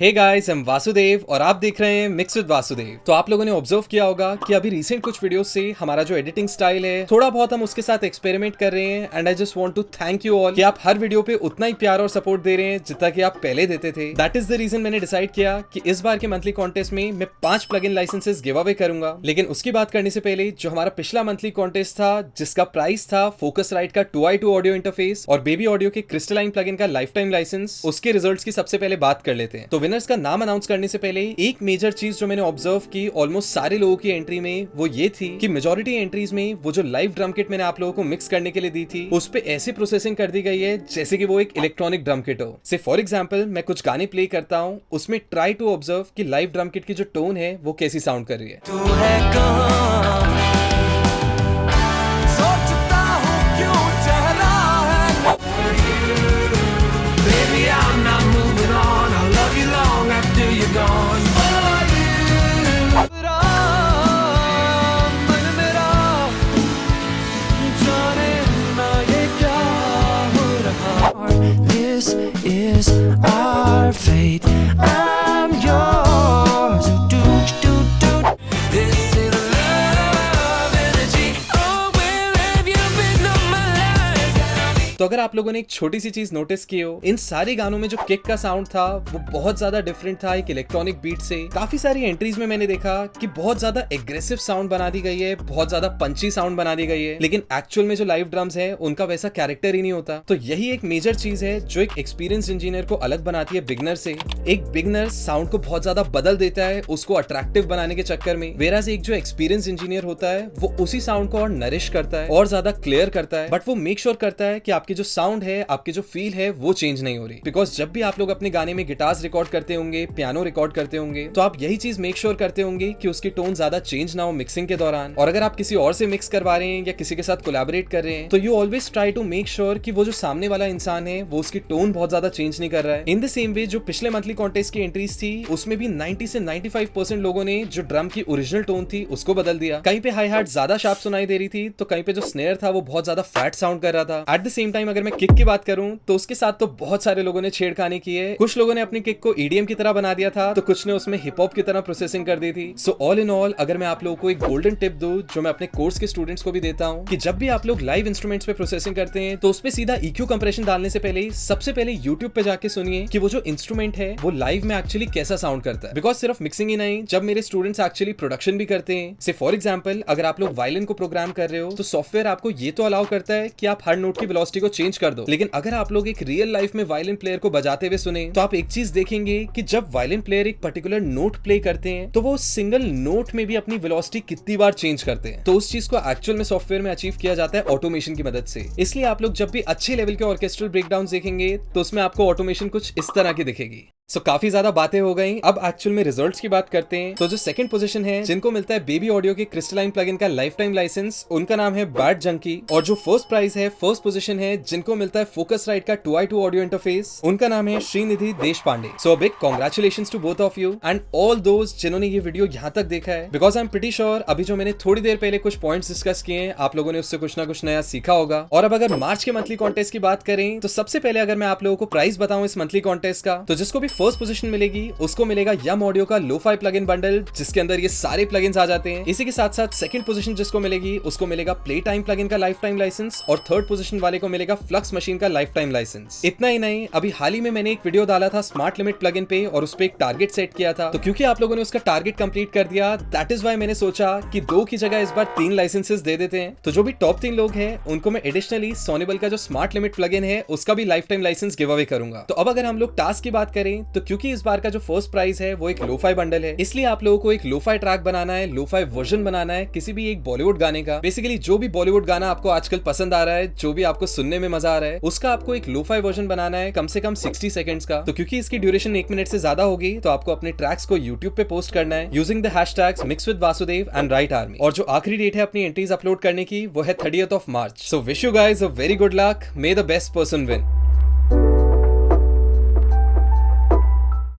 Hey guys, I am Vasudev और आप देख रहे हैं मिक्स विद वासुदेव। तो आप लोगों ने ऑब्जर्व किया होगा कि अभी रिसेंट कुछ वीडियोस से हमारा जो एडिटिंग स्टाइल है थोड़ा बहुत हम उसके साथ एक्सपेरिमेंट कर रहे हैं। And I just want to thank you all कि आप हर वीडियो पे उतना ही प्यार और सपोर्ट दे रहे हैं जितना कि आप पहले देते थे। दैट इज द रीजन मैंने डिसाइड किया कि इस बार के मंथली कॉन्टेस्ट में मैं 5 प्लगइन लाइसेंसेस गिव अवे करूंगा। लेकिन उसकी बात करने से पहले जो हमारा पिछला मंथली कॉन्टेस्ट था जिसका प्राइस था फोकसराइट का 2i2 ऑडियो इंटरफेस और बेबी ऑडियो के क्रिस्टलाइन प्लगइन का लाइफ टाइम लाइसेंस, उसके रिजल्ट्स की सबसे पहले बात कर लेते हैं। तो विनर्स का नाम अनाउंस करने से पहले एक मेजर चीज जो मैंने ऑब्जर्व की ऑलमोस्ट सारे लोगों की एंट्री में, वो ये थी कि मेजॉरिटी एंट्रीज में वो जो लाइव ड्रम किट मैंने आप लोगों को मिक्स करने के लिए दी थी उस पे ऐसी प्रोसेसिंग कर दी गई है जैसे कि वो एक इलेक्ट्रॉनिक ड्रम किट हो। से फॉर एग्जांपल मैं कुछ गाने प्ले करता हूँ, उसमें ट्राई टू ऑब्जर्व कि लाइव ड्रम किट की जो टोन है वो कैसी साउंड कर रही है। This is our fate. I'm yours. Do do do. This is love energy. Oh, where have you been all my life? तो अगर आप लोगों ने एक छोटी सी चीज नोटिस की हो, इन सारे गानों में जो किक का साउंड था वो बहुत ज्यादा डिफरेंट था एक इलेक्ट्रॉनिक बीट से। काफी सारी एंट्रीज में मैंने देखा कि बहुत ज्यादा एग्रेसिव साउंड बना दी गई है, बहुत ज्यादा पंची साउंड बना दी गई है, लेकिन एक्चुअल में जो लाइव ड्रम्स है उनका वैसा कैरेक्टर ही नहीं होता। तो यही एक मेजर चीज है जो एक एक्सपीरियंस इंजीनियर को अलग बनाती है बिगनर से। एक बिगनर साउंड को बहुत ज्यादा बदल देता है उसको अट्रैक्टिव बनाने के चक्कर में, वेराज एक जो एक्सपीरियंस इंजीनियर होता है वो उसी साउंड को और नरिश करता है और ज्यादा क्लियर करता है, बट वो मेक श्योर करता है कि आपकी जो साउंड है, आपकी जो फील है वो चेंज नहीं हो रही। बिकॉज जब भी आप लोग अपने गाने में गिटार्स रिकॉर्ड करते होंगे, पियानो रिकॉर्ड करते होंगे, तो आप यही चीज मेक श्योर करते होंगे कि उसकी टोन ज्यादा चेंज ना हो मिक्सिंग के दौरान। और अगर आप किसी और से मिक्स करवा रहे हैं या किसी के साथ कोलैबोरेट कर रहे हैं तो you always try to make sure कि वो जो सामने वाला इंसान है वो उसकी टोन बहुत ज्यादा चेंज नहीं कर रहा है। इन द सेम वे जो पिछले मंथली कॉन्टेस्ट की एंट्रीज थी उसमें भी 90 से 95% लोगों ने जो ड्रम की ओरिजिनल टोन थी उसको बदल दिया। कहीं पे हाई हार्ट ज्यादा शार्प सुनाई दे रही थी तो कहीं पे जो स्नेयर था वो बहुत ज्यादा फैट साउंड कर रहा था। एट द सेम टाइम अगर मैं किक की बात करूं तो उसके साथ तो बहुत सारे लोगों ने छेड़खानी की है। कुछ लोगों ने अपनी किक को ईडीएम की तरह बना दिया था तो कुछ ने उसमें हिप हॉप की तरह प्रोसेसिंग कर दी थी। सो ऑल इन ऑल अगर मैं आप लोगों को एक गोल्डन टिप दूं जो मैं अपने कोर्स के स्टूडेंट्स को भी देता हूं कि जब भी आप लोग लाइव इंस्ट्रूमेंट्स पे प्रोसेसिंग करते हैं तो उसपे सीधा EQ कंप्रेशन डालने से पहले सबसे पहले यूट्यूब पे जाके सुनिए कि वो जो इंस्ट्रूमेंट है वो लाइव में एक्चुअली कैसा साउंड करता है। बिकॉज सिर्फ मिक्सिंग ही नहीं, जब मेरे स्टूडेंट्स एक्चुअली प्रोडक्शन भी करते हैं, से फॉर एग्जाम्पल अगर आप लोग वायलिन को प्रोग्राम कर रहे हो तो सॉफ्टवेयर आपको ये तो अलाउ करता है कि आप हर नोट की वेलोसिटी को चेंज कर दो, लेकिन अगर आप लोग एक रियल लाइफ में वायलिन प्लेयर को बजाते हुए सुने तो आप एक चीज देखेंगे कि जब वायलिन प्लेयर एक पर्टिकुलर नोट प्ले करते हैं तो वो सिंगल नोट में भी अपनी वेलोसिटी कितनी बार चेंज करते हैं। तो उस चीज को एक्चुअल में सॉफ्टवेयर में अचीव किया जाता है ऑटोमेशन की मदद से। इसलिए आप लोग जब भी अच्छे लेवल के ऑर्केस्ट्रल ब्रेकडाउन देखेंगे तो उसमें आपको ऑटोमेशन कुछ इस तरह की दिखेगी। सो काफी ज्यादा बातें हो गई, अब एक्चुअल में रिजल्ट्स की बात करते हैं। तो जो सेकंड पोजीशन है जिनको मिलता है बेबी ऑडियो के क्रिस्टलाइन प्लगइन का लाइफ टाइम लाइसेंस, उनका नाम है बैड जंकी। और जो फर्स्ट प्राइज है, फर्स्ट पोजीशन है जिनको मिलता है फोकसराइट का 2i2 ऑडियो इंटरफेस, उनका नाम है Shrinidhi Deshpande. So big congratulations to both of you and all those जिन्होंने ये वीडियो यहाँ तक देखा है, because I am pretty sure अभी जो मैंने थोड़ी देर पहले कुछ पॉइंट्स डिस्कस किए हैं आप लोगों ने उससे कुछ ना कुछ नया सीखा होगा। और अब अगर मार्च के मंथली कॉन्टेस्ट की बात करें तो सबसे पहले अगर मैं आप लोगों को प्राइस बताऊं इस मंथली कॉन्टेस्ट का, तो जिसको भी फर्स्ट पोजीशन मिलेगी उसको मिलेगा यम ऑडियो का लो-फाई प्लगइन बंडल जिसके अंदर ये सारे प्लगइन्स आ जाते हैं। इसी के साथ साथ सेकंड पोजीशन जिसको मिलेगी उसको मिलेगा प्ले टाइम प्लगइन का लाइफ टाइम लाइसेंस और थर्ड पोजीशन वाले को मिलेगा फ्लक्स मशीन का लाइफ टाइम लाइसेंस। इतना ही नहीं, अभी हाल ही में मैंने एक वीडियो डाला था स्मार्ट लिमिट प्लगइन पे और उस पे एक टारगेट सेट किया था। तो क्योंकि आप लोगों ने उसका टारगेट कंप्लीट कर दिया, दैट इज व्हाई मैंने सोचा कि 2 की जगह इस बार 3 लाइसेंसेस दे देते हैं। तो जो भी टॉप 3 लोग हैं उनको मैं एडिशनली सोनिबल का जो स्मार्ट लिमिट प्लगइन है उसका भी life time licence give away करूंगा। तो अब अगर हम लोग टास्क की बात करें तो क्योंकि इस बार का जो फर्स्ट प्राइज है वो एक लो-फाई बंडल है, इसलिए आप लोगों को एक लो-फाई ट्रैक बनाना है, लो-फाई वर्जन बनाना है किसी भी एक बॉलीवुड गाने का। बेसिकली जो भी बॉलीवुड गाना आपको आजकल पसंद आ रहा है, जो भी आपको सुनने में मजा आ रहा है, उसका आपको एक लो-फाई वर्जन बनाना है कम से कम 60 सेकंड्स का। तो क्योंकि इसकी ड्यूरेशन 1 मिनट से ज्यादा होगी तो आपको अपने ट्रैक्स को यूट्यूब पे पोस्ट करना है using the hashtags mix with Vasudev and right army. और जो आखिरी डेट है अपनी एंट्रीज अपलोड करने की वो है 30th of March। So wish you guys a very good luck, may the best person win.